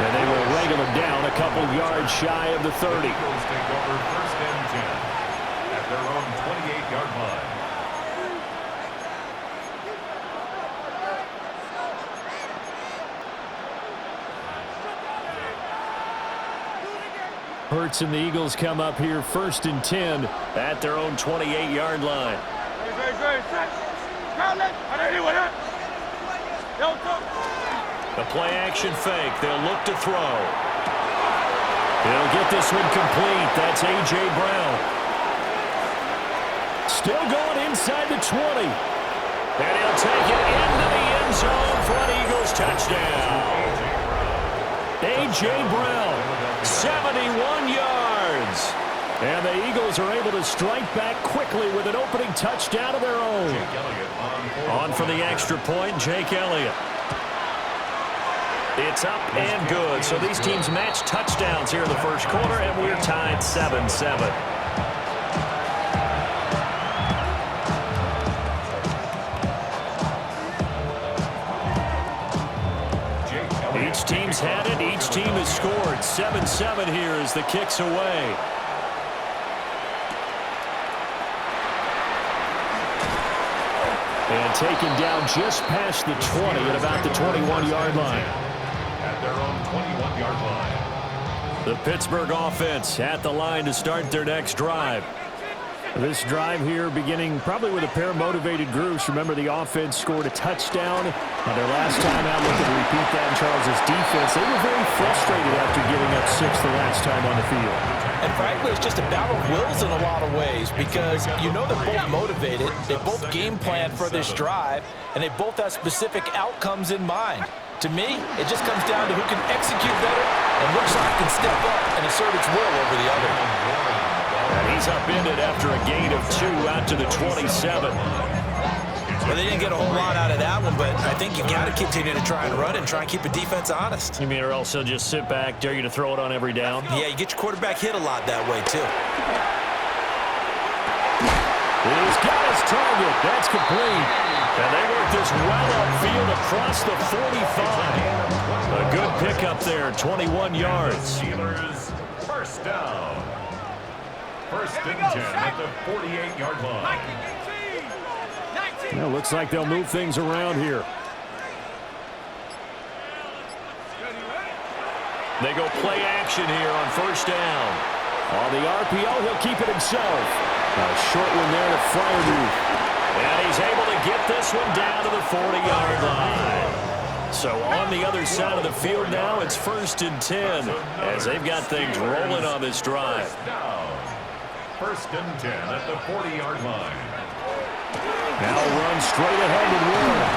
And they will wrangle him down a couple yards shy of the 30. The Eagles take over 1st and 10 at their own 28-yard line. Hurts and the Eagles come up here 1st and 10 at their own 28-yard line. The play action fake. They'll look to throw. He'll get this one complete. That's A.J. Brown. Still going inside the 20. And he'll take it into the end zone for an Eagles touchdown. A.J. Brown, 71 yards. And the Eagles are able to strike back quickly with an opening touchdown of their own. On for the extra point, Jake Elliott. It's up and good. So these teams match touchdowns here in the first quarter, and we're tied 7-7. Each team's had it. Each team has scored. 7-7 here as the kick's away. And taken down just past the 20 at about the 21-yard line. At their own 21-yard line. The Pittsburgh offense at the line to start their next drive. This drive here beginning probably with a pair of motivated groups. Remember, the offense scored a touchdown on their last time out. Looking to repeat that in Charles' defense. They were very frustrated after giving up 6 the last time on the field. And frankly, it's just a battle of wills in a lot of ways because you know they're both motivated. They both game plan for this drive, and they both have specific outcomes in mind. To me, it just comes down to who can execute better and which side can step up and assert its will over the other. And he's upended after a gain of 2 out to the 27. Well, they didn't get a whole lot out of that one, but I think you got to continue to try and run and try and keep the defense honest. You mean or else he'll just sit back, dare you to throw it on every down? Yeah, you get your quarterback hit a lot that way, too. He's got his target. That's complete. And they work this well upfield across the 45. A good pickup there, 21 yards. Steelers, first down. 1st and 10 at the 48-yard line. Well, looks like they'll move things around here. They go play action here on 1st down. On the RPO, he'll keep it himself. A short one there to Freiermuth. And he's able to get this one down to the 40-yard line. So on the other side of the field now, it's 1st and 10 as they've got things rolling on this drive. 1st and 10 at the 40-yard line. Now run straight ahead with Warren.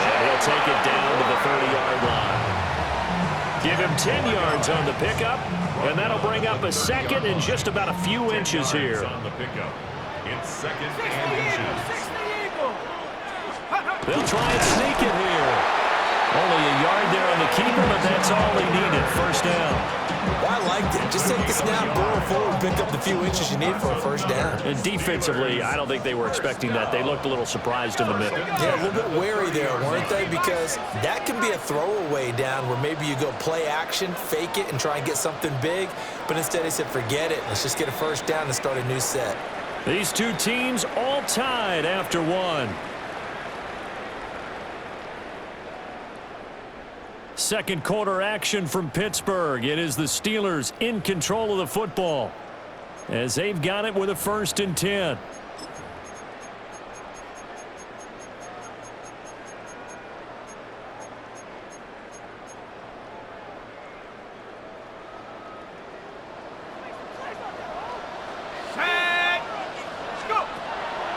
And he'll take it down to the 30-yard line. Give him 10 yards on the pickup, and that'll bring up a second and just about a few inches here. On the pickup. It's 2nd and inches. They'll try and sneak it here. Only a yard there on the keeper, but that's all he needed. 1st down. I liked it. Just take the snap, burrow forward, pick up the few inches you need for a 1st down. And defensively, I don't think they were expecting that. They looked a little surprised in the middle. Yeah, a little bit wary there, weren't they? Because that can be a throwaway down where maybe you go play action, fake it, and try and get something big. But instead they said, forget it. Let's just get a 1st down and start a new set. These two teams all tied after one. Second quarter action from Pittsburgh. It is the Steelers in control of the football as they've got it with a 1st and 10.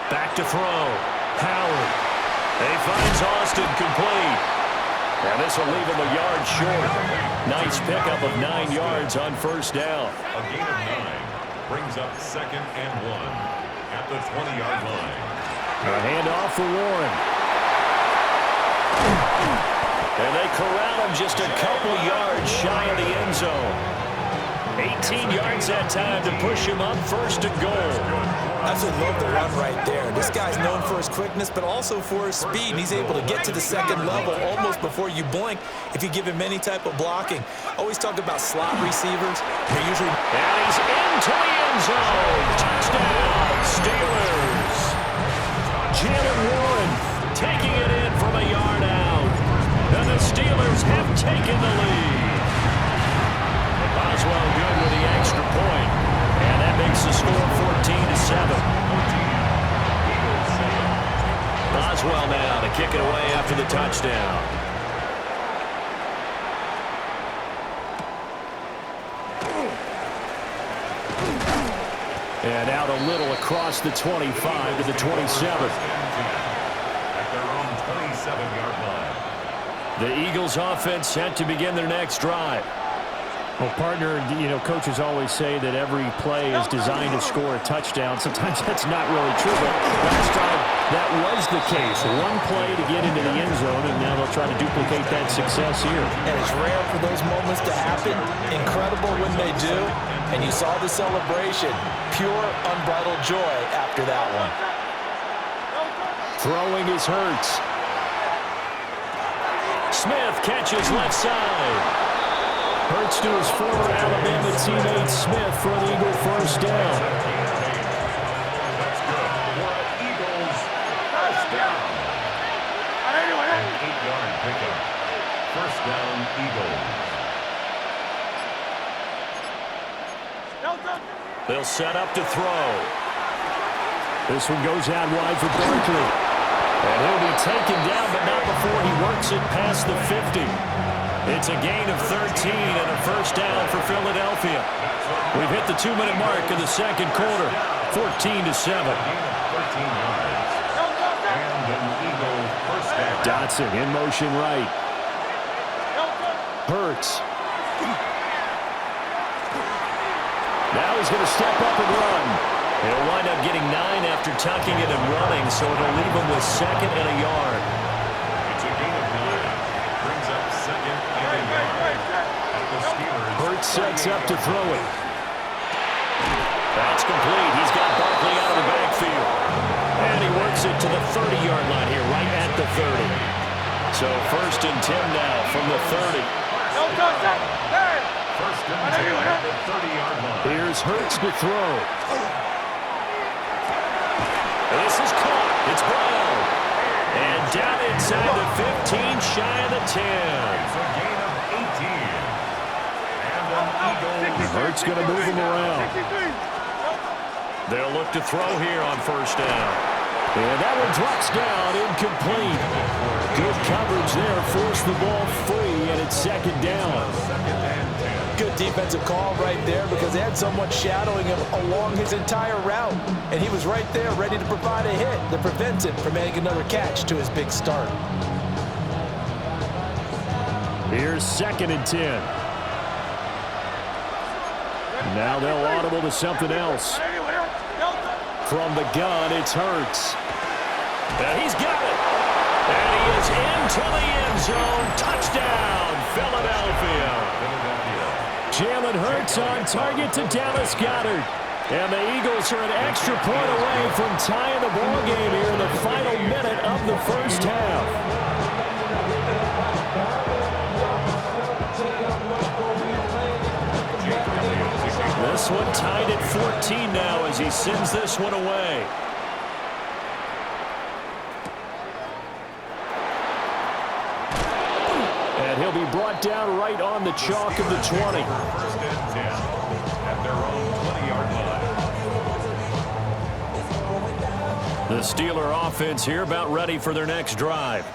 Back to throw. Howard. He finds Austin complete. And this will leave him a yard short. Nice pickup of 9 yards on 1st down. A gain of 9 brings up 2nd and 1 at the 20-yard line. A handoff for Warren. And they corral him just a couple yards shy of the end zone. 18 yards that time to push him up, first and goal. Absolutely love the run right there. This guy's known for his quickness, but also for his speed. And he's able to get to the second level almost before you blink if you give him any type of blocking. Always talk about slot receivers. They're usually... And he's into the end zone. Touchdown, Steelers. Jalen Warren taking it in from a yard out. And the Steelers have taken the lead. Boswell good with the extra point. And that makes the score 14-7. Boswell now to kick it away after the touchdown. And out a little across the 25 to the 27. At their own 27-yard line. The Eagles offense set to begin their next drive. Well, partner, coaches always say that every play is designed to score a touchdown. Sometimes that's not really true, but last time that was the case. One play to get into the end zone, and now they'll try to duplicate that success here. And it's rare for those moments to happen. Incredible when they do. And you saw the celebration. Pure, unbridled joy after that one. Throwing is Hurts. Smith catches left side. Hurts to his former Alabama teammate Smith for an Eagle first down. That's good for an Eagles first down. An 8-yard pickup. First down, Eagles. They'll set up to throw. This one goes out wide for Barkley. And he'll be taken down, but not before he works it past the 50. It's a gain of 13 and a first down for Philadelphia. We've hit the 2-minute mark in the second quarter, 14-7. Dotson in motion right. Hurts. Now he's going to step up and run. He'll wind up getting 9 after tucking it and running, so it'll leave him with second and a yard. It's a gain of 9. Brings up second and a yard. At the Steelers. Hurts sets up to throw it. That's complete. He's got Barkley out of the backfield. And he works it to the 30-yard line here, right at the 30. So first and 10 now from the 30. First and 10 at the 30-yard line. Here's Hurts to throw. This is caught. It's Brown. And down inside the 15, shy of the 10. It's a gain of 18. And an Eagles. Hurts going to move him around. They'll look to throw here on first down. And that one drops down, incomplete. Good coverage there, forced the ball free, and it's second down. Good defensive call right there because they had someone shadowing him along his entire route. And he was right there ready to provide a hit that prevents him from making another catch to his big start. Here's second and 10. Now they'll audible to something else. From the gun, it's Hurts. And he's got it. And he is into the end zone. Touchdown, Philadelphia. Jalen Hurts on target to Dallas Goedert. And the Eagles are an extra point away from tying the ball game here in the final minute of the first half. This one tied at 14 now as he sends this one away. And he'll be brought down right on the chalk of the 20. First and 10 at their own 20-yard line. The Steeler offense here about ready for their next drive,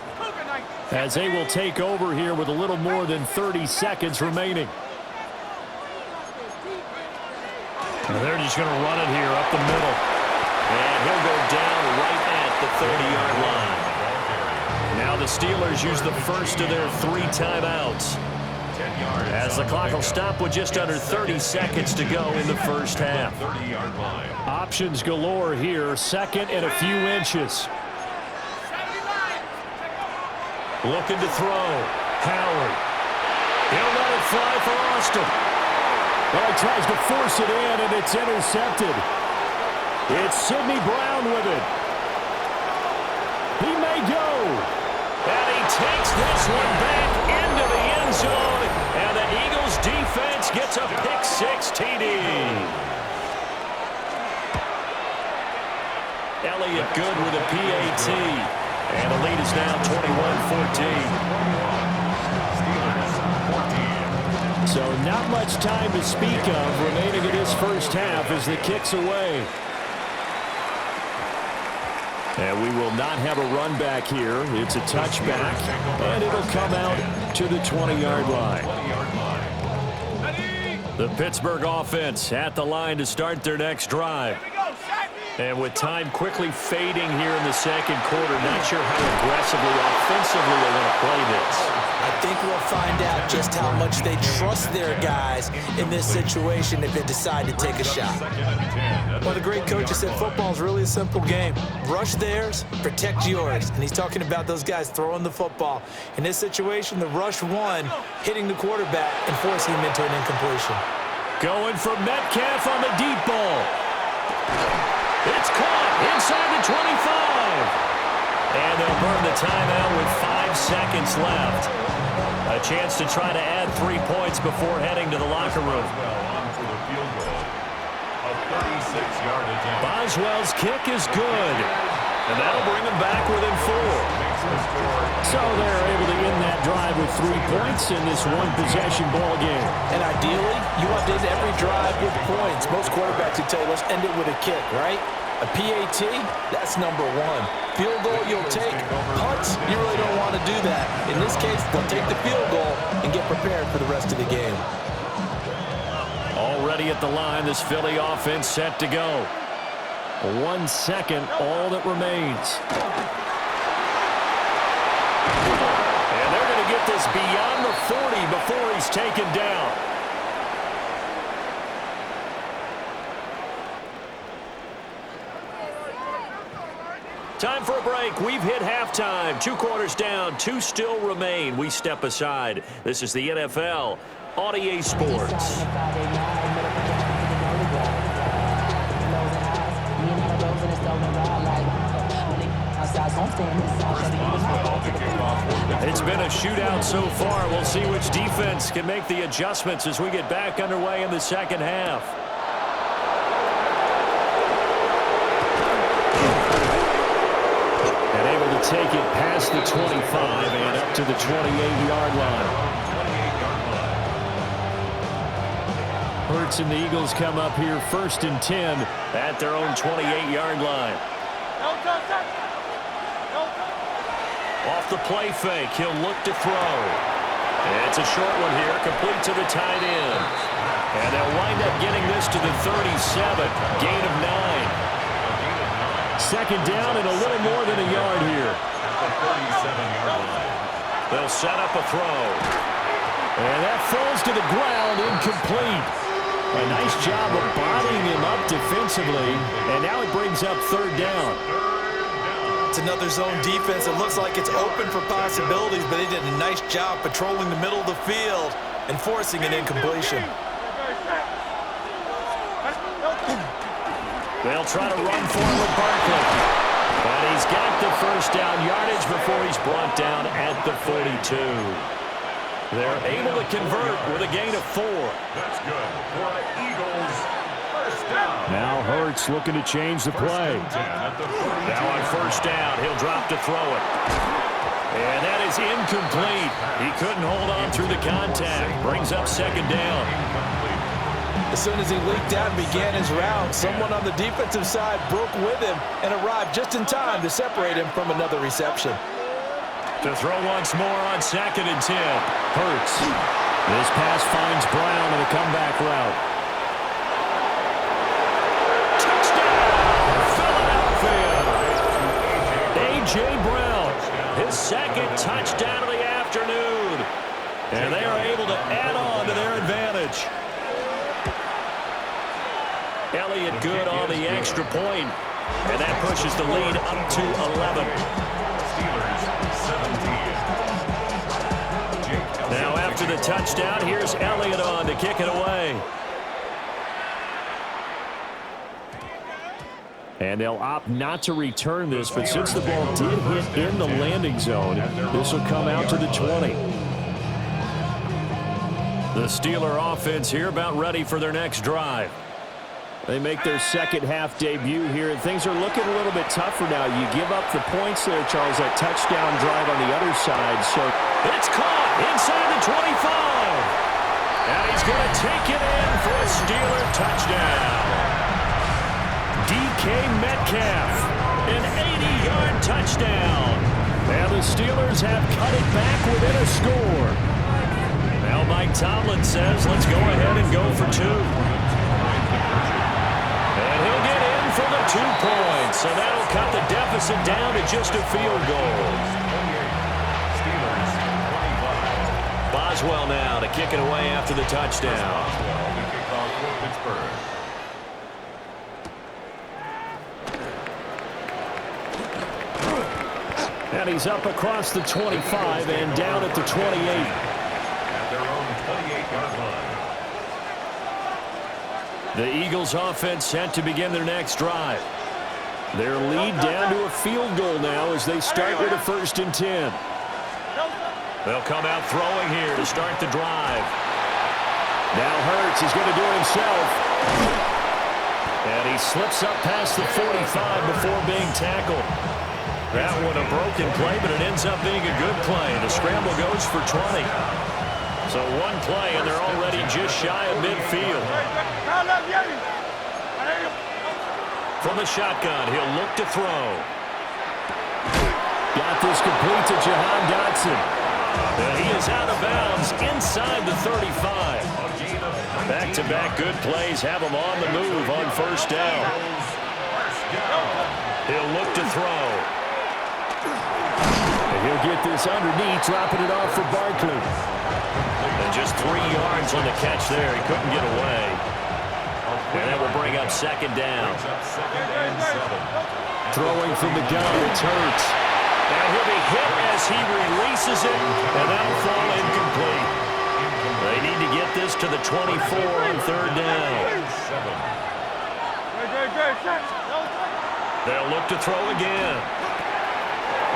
as they will take over here with a little more than 30 seconds remaining. And they're just going to run it here up the middle. And he'll go down right at the 30-yard line. Now the Steelers use the first of their 3 timeouts, 10 yards as the clock will stop with just under 30 seconds to go in the first half. 30-yard line. Options galore here, second and a few inches. Looking to throw. Howard. He'll let it fly for Austin. Well, he tries to force it in, and it's intercepted. It's Sidney Brown with it. He may go. And he takes this one back into the end zone. And the Eagles defense gets a pick-6 TD. Elliott good with a PAT. And the lead is now 21-14. So not much time to speak of remaining in this first half as the kick's away. And we will not have a run back here. It's a touchback, and it'll come out to the 20-yard line. The Pittsburgh offense at the line to start their next drive. And with time quickly fading here in the second quarter, not sure how aggressively, offensively they want to play this. I think we'll find out just how much they trust their guys in this situation if they decide to take a shot. One of the great coaches said football is really a simple game. Rush theirs, protect yours. And he's talking about those guys throwing the football. In this situation, the rush one, hitting the quarterback and forcing him into an incompletion. Going for Metcalf on the deep ball. It's caught inside the 25. And they'll burn the timeout with 5 seconds left. A chance to try to add 3 points before heading to the locker room. Boswell's kick is good. And that'll bring them back within 4. So they're able to end that drive with 3 points in this one-possession ball game. And ideally, you want to end every drive with points. Most quarterbacks would tell you, let's end it with a kick, right? A PAT, that's number 1. Field goal, you'll take. Punts, you really don't want to do that. In this case, they'll take the field goal and get prepared for the rest of the game. Already at the line, this Philly offense set to go. 1 second, all that remains. And they're going to get this beyond the 40 before he's taken down. Time for a break. We've hit halftime. 2 quarters down, 2 still remain. We step aside. This is the NFL on EA Sports. It's been a shootout so far. We'll see which defense can make the adjustments as we get back underway in the second half. And able to take it past the 25 and up to the 28-yard line. Hurts and the Eagles come up here 1st and 10 at their own 28-yard line. Off the play fake, he'll look to throw. It's a short one here, complete to the tight end. And they'll wind up getting this to the 37, gain of 9. Second down and a little more than a yard here. They'll set up a throw. And that falls to the ground, incomplete. A nice job of bodying him up defensively, and now it brings up 3rd down. It's another zone defense. It looks like it's open for possibilities, but they did a nice job patrolling the middle of the field and forcing an incompletion. They'll try to run for him with Barkley. But he's got the first down yardage before he's brought down at the 42. They're able to convert with a gain of 4. That's good for the Eagles. First down. Now Hurts looking to change the play. Now on first down, he'll drop to throw it. And that is incomplete. He couldn't hold on through the contact. Brings up 2nd down. As soon as he leaked out and began his route, someone on the defensive side broke with him and arrived just in time to separate him from another reception. To throw once more on 2nd and 10. Hurts. This pass finds Brown in a comeback route. Touchdown, Philadelphia. A.J. Brown, his 2nd touchdown of the afternoon. And they are able to add on to their advantage. Elliott good on the extra point, and that pushes the lead up to 11. Now after the touchdown, here's Elliott on to kick it away. And they'll opt not to return this, but since the ball did hit in the landing zone, this will come out to the 20. The Steeler offense here about ready for their next drive. They make their second half debut here, and things are looking a little bit tougher now. You give up the points there, Charles, that touchdown drive on the other side. So it's caught inside the 25. And he's going to take it in for a Steeler touchdown. DK Metcalf, an 80-yard touchdown. And the Steelers have cut it back within a score. Now Mike Tomlin says, let's go ahead and go for two. And he'll get in for the 2 points. So that'll cut the deficit down to just a field goal. Boswell now to kick it away after the touchdown. And he's up across the 25 and down at the 28. At their own 28-yard line. The Eagles offense set to begin their next drive. Their lead down to a field goal now as they start with a 1st and 10. They'll come out throwing here to start the drive. Now Hurts is going to do it himself. And he slips up past the 45 before being tackled. That one a broken play, but it ends up being a good play. The scramble goes for 20. So one play, and they're already just shy of midfield. From the shotgun, he'll look to throw. Got this complete to Jahan Dotson. And he is out of bounds inside the 35. Back-to-back good plays have him on the move on 1st down. He'll look to throw. And he'll get this underneath, dropping it off for Barkley. And just 3 yards on the catch there. He couldn't get away. And that will bring up 2nd down. Throwing from the gun, it's Hurts. And he'll be hit as he releases it, and that'll fall incomplete. They need to get this to the 24 on 3rd down. They'll look to throw again.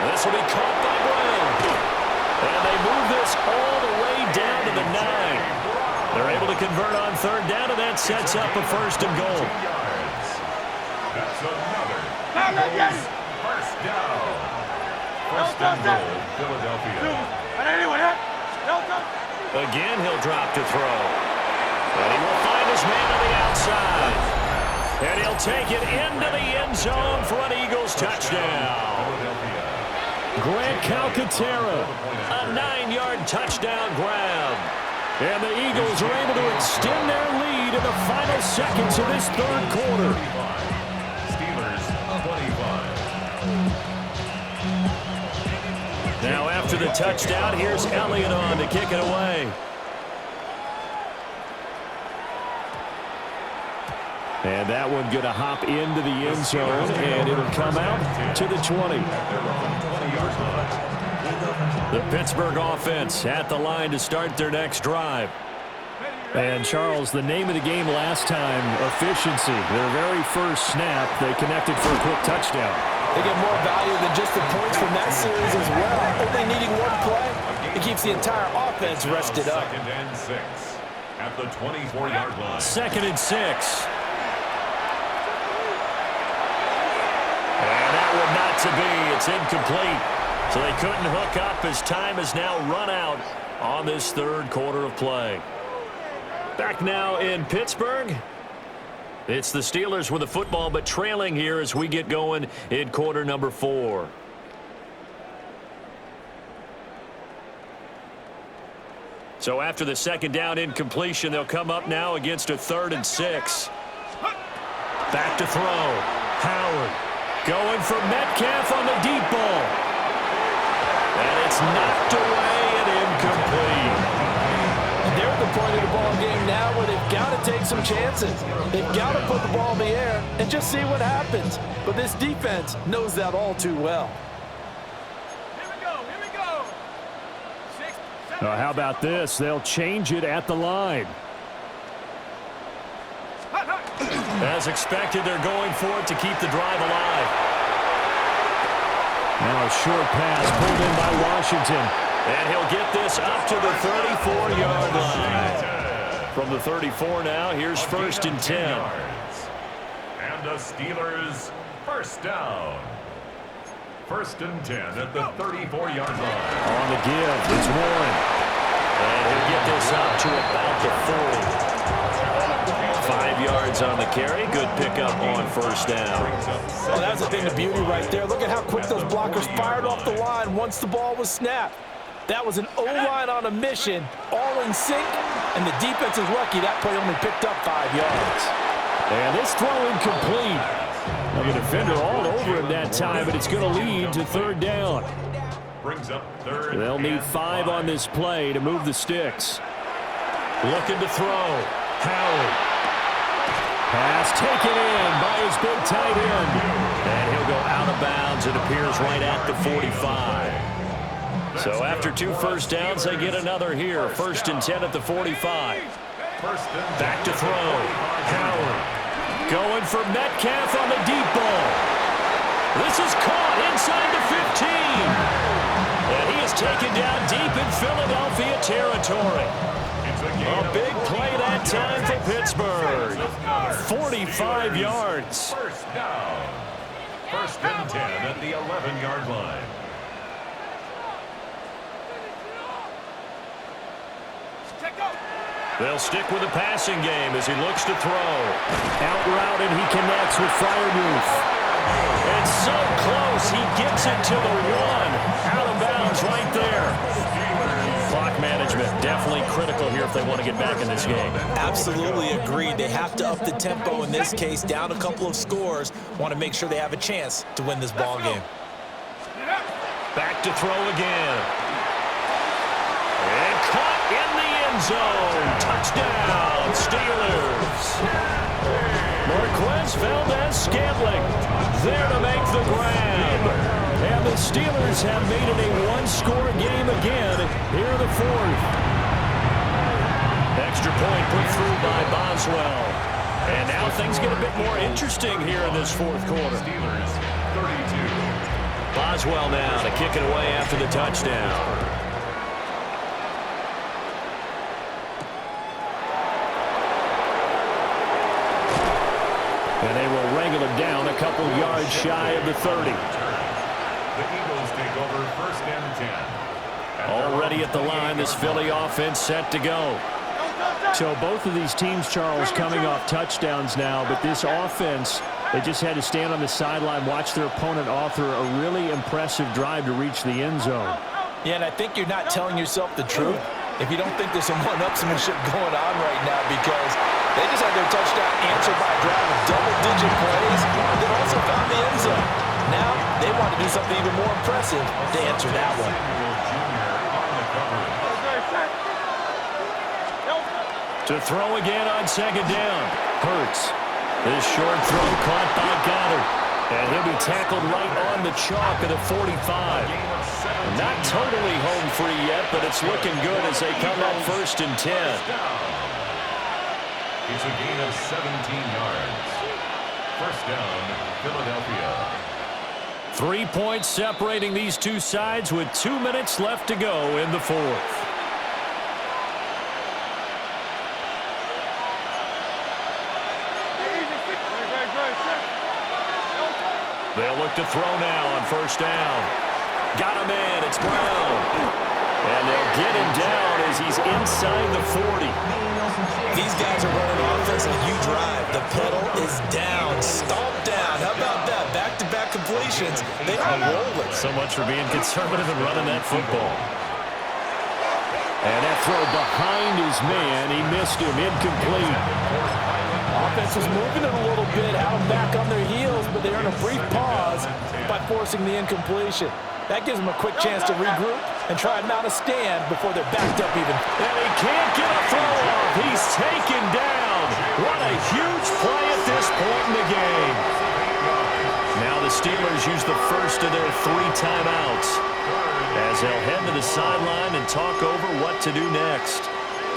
This will be caught by Brown. And they move this all the way down to the 9. They're able to convert on 3rd down, and that sets up a 1st and goal. That's another 1st down. 1st and goal, Philadelphia. Again, he'll drop to throw. And he will find his man on the outside. And he'll take it into the end zone for an Eagles touchdown. Grant Calcaterra. A 9-yard touchdown grab. And the Eagles are able to extend their lead in the final seconds of this 3rd quarter. Steelers 25. Now after the touchdown, here's Elliott on to kick it away. And that one going to hop into the end zone, and it'll come out to the 20. The Pittsburgh offense at the line to start their next drive. And, Charles, the name of the game last time, efficiency. Their very first snap, they connected for a quick touchdown. They get more value than just the points from that series as well. Only needing one play, it keeps the entire offense rested up. 2nd and 6 at the 24-yard line. 2nd and 6. And that one not to be. It's incomplete. So they couldn't hook up as time has now run out on this 3rd quarter of play. Back now in Pittsburgh. It's the Steelers with the football, but trailing here as we get going in quarter number 4. So after the 2nd down incompletion, they'll come up now against a 3rd and 6. Back to throw. Howard going for Metcalf on the deep ball. And it's knocked away and incomplete. They're at the point of the ball game now where they've got to take some chances. They've got to put the ball in the air and just see what happens. But this defense knows that all too well. Here we go. 6, 7. How about this? They'll change it at the line. As expected, they're going for it to keep the drive alive. Now a short pass pulled in by Washington. And he'll get this up to the 34-yard line. From the 34 now, here's first and 10. And the Steelers first down. First and 10 at the 34-yard line. On the give, it's Warren. And he'll get this up to about the 40. 5 yards on the carry. Good pickup on first down. Well, that's the thing of beauty right there. Look at how quick those blockers fired off the line once the ball was snapped. That was an O-line on a mission, all in sync, and the defense is lucky that play only picked up 5 yards. And this throw incomplete. Now the defender all over him that time, but it's going to lead to third down. Brings up third. They'll need 5 on this play to move the sticks. Looking to throw. Howard. Pass taken in by his big tight end. And he'll go out of bounds. It appears right at the 45. So after 2 first downs, they get another here. First and 10 at the 45. Back to throw. Howard. Going for Metcalf on the deep ball. This is caught inside the 15. And he is taken down deep in Philadelphia territory. A big play that time for Pittsburgh. 45 yards. First down. First and 10 at the 11-yard line. They'll stick with the passing game as he looks to throw. Out route, and he connects with Freiermuth. It's so close. He gets it to the 1. Out of bounds right there. Clock management definitely critical here if they want to get back in this game. Absolutely agreed. They have to up the tempo in this case, down a couple of scores. Want to make sure they have a chance to win this ball game. Back to throw again. And caught in the end zone. Touchdown, Steelers. Marquez Valdez-Scantling there to make the grab. And the Steelers have made it a one-score game again here in the fourth. Extra point put through by Boswell. And now things get a bit more interesting here in this fourth quarter. Steelers 32. Boswell now to kick it away after the touchdown. And they will wrangle him down a couple yards shy of the 30. The Eagles take over first and 10. Already at the line, this Philly offense set to go. So both of these teams, Charles, coming off touchdowns now, but this offense, they just had to stand on the sideline, watch their opponent author a really impressive drive to reach the end zone. Yeah, and I think you're not telling yourself the truth if you don't think there's some one-upsmanship going on right now, because they just had their touchdown answered by a drive of double-digit plays, and then also found the end zone. Now they want to do something even more impressive to answer that one. To throw again on second down. Hurts. This short throw caught by Goddard. And he'll be tackled right on the chalk at the 45. Not totally home free yet, but it's looking good as they come up first and 10. It's a gain of 17 yards. First down, Philadelphia. 3 points separating these two sides with 2 minutes left to go in the fourth. They'll look to throw now on first down. Got him in. It's Brown. And they'll get him down as he's inside the 40. These guys are running offense like you drive. The pedal is down. Stomp down. How about that? Back-to-back completions. They are rolling. So much for being conservative and running that football. And that throw behind his man. He missed him. Incomplete. Offense was moving it a little bit, had them back on their heels, but they earned a brief pause by forcing the incompletion. That gives them a quick chance to regroup and try and mount a stand before they're backed up even. And he can't get a throw off. He's taken down. What a huge play at this point in the game. Now the Steelers use the first of their 3 timeouts as they'll head to the sideline and talk over what to do next.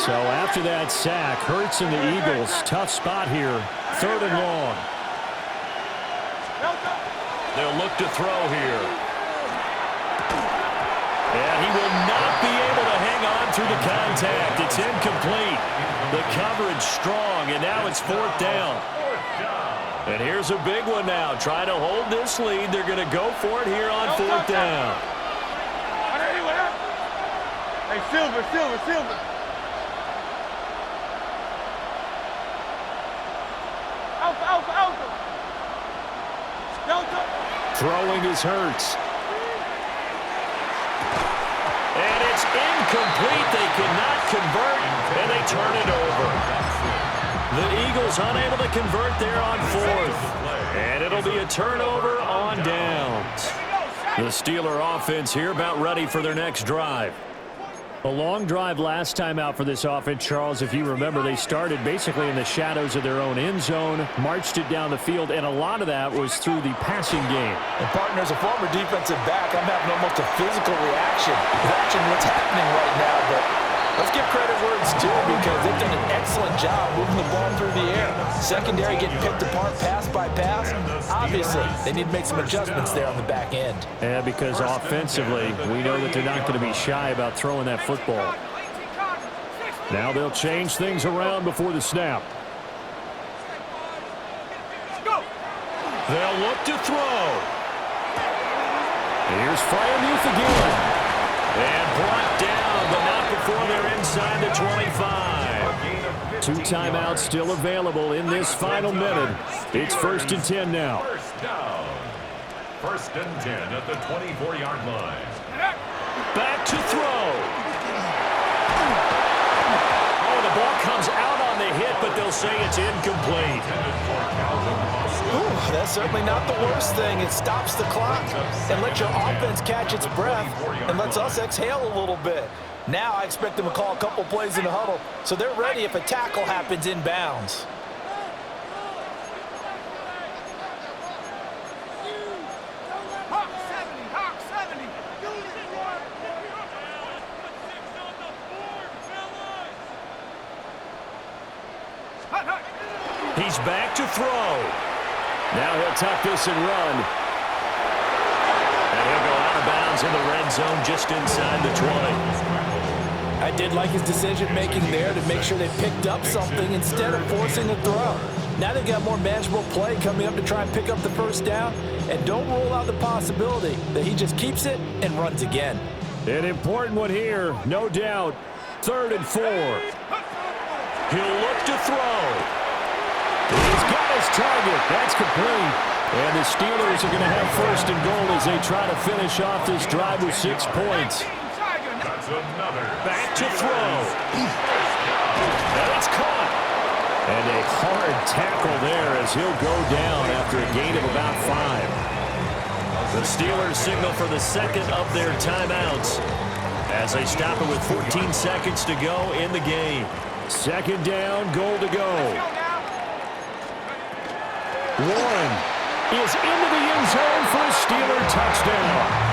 So after that sack, Hurts and the Eagles, tough spot here, 3rd and long. They'll look to throw here. And he will not be able to hang on through the contact. It's incomplete. The coverage strong, and now it's 4th down. And here's a big one now. Trying to hold this lead. They're going to go for it here on 4th down. Hey, Silver. Throwing is Hurts. And it's incomplete. They cannot convert, and they turn it over. The Eagles unable to convert there on 4th. And it'll be a turnover on downs. The Steeler offense here about ready for their next drive. A long drive last time out for this offense, Charles. If you remember, they started basically in the shadows of their own end zone, marched it down the field, and a lot of that was through the passing game. And, partner, as a former defensive back, I'm having almost a physical reaction watching what's happening right now. But let's give credit where it's due because they've done an excellent job moving the ball through the air. Secondary getting picked apart pass by pass. Obviously, they need to make some adjustments there on the back end. Yeah, because offensively, we know that they're not going to be shy about throwing that football. Now they'll change things around before the snap. They'll look to throw. Here's Freiermuth again. And brought down, but not before they're inside the 25. 2 timeouts still available in this final minute. It's 1st and 10 now. First down. 1st and 10 at the 24-yard line. Back to throw. Oh, the ball comes out on the hit, but they'll say it's incomplete. Ooh, that's certainly not the worst thing. It stops the clock and lets your offense catch its breath and lets us exhale a little bit. Now I expect them to call a couple plays in the huddle, so they're ready if a tackle happens inbounds. He's back to throw. Now he'll tuck this and run. And he'll go out of bounds in the red zone just inside the 20. I did like his decision-making there to make sure they picked up something instead of forcing a throw. Now they've got more manageable play coming up to try and pick up the 1st down, and don't rule out the possibility that he just keeps it and runs again. An important one here, no doubt. 3rd and 4. He'll look to throw. He's got his target. That's complete. And the Steelers are going to have 1st and goal as they try to finish off this drive with 6 points. That's another. Back to throw. And it's caught. And a hard tackle there as he'll go down after a gain of about 5. The Steelers signal for the 2nd of their timeouts as they stop it with 14 seconds to go in the game. 2nd down, goal to go. Warren is into the end zone for a Steeler touchdown.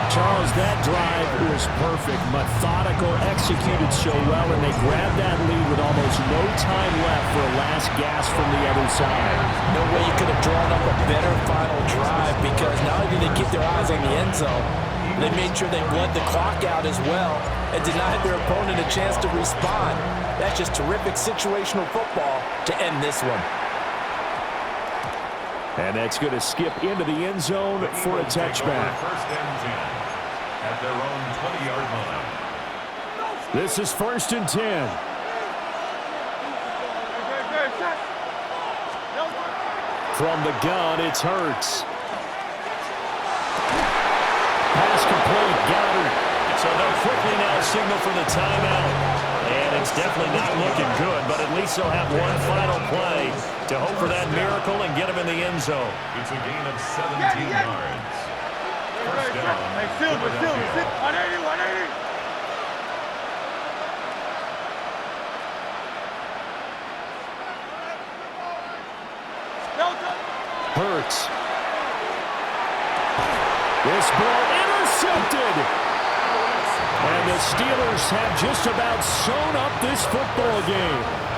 Charles, that drive was perfect, methodical, executed so well, and they grabbed that lead with almost no time left for a last gasp from the other side. No way you could have drawn up a better final drive because not only did they keep their eyes on the end zone, they made sure they bled the clock out as well and denied their opponent a chance to respond. That's just terrific situational football to end this one. And that's going to skip into the end zone for a touchback. 1st and 10 at their own 20-yard line. This is 1st and 10. From the gun, it's Hurts. Pass complete, Goddard. So they'll quickly now signal for the timeout. And it's definitely not looking good, but at least they'll have one final play to hope for that miracle and get him in the end zone. It's a gain of 17 yards. First down. Hey, Silver, 180, 180. Hurts. This ball intercepted. And the Steelers have just about sewn up this football game.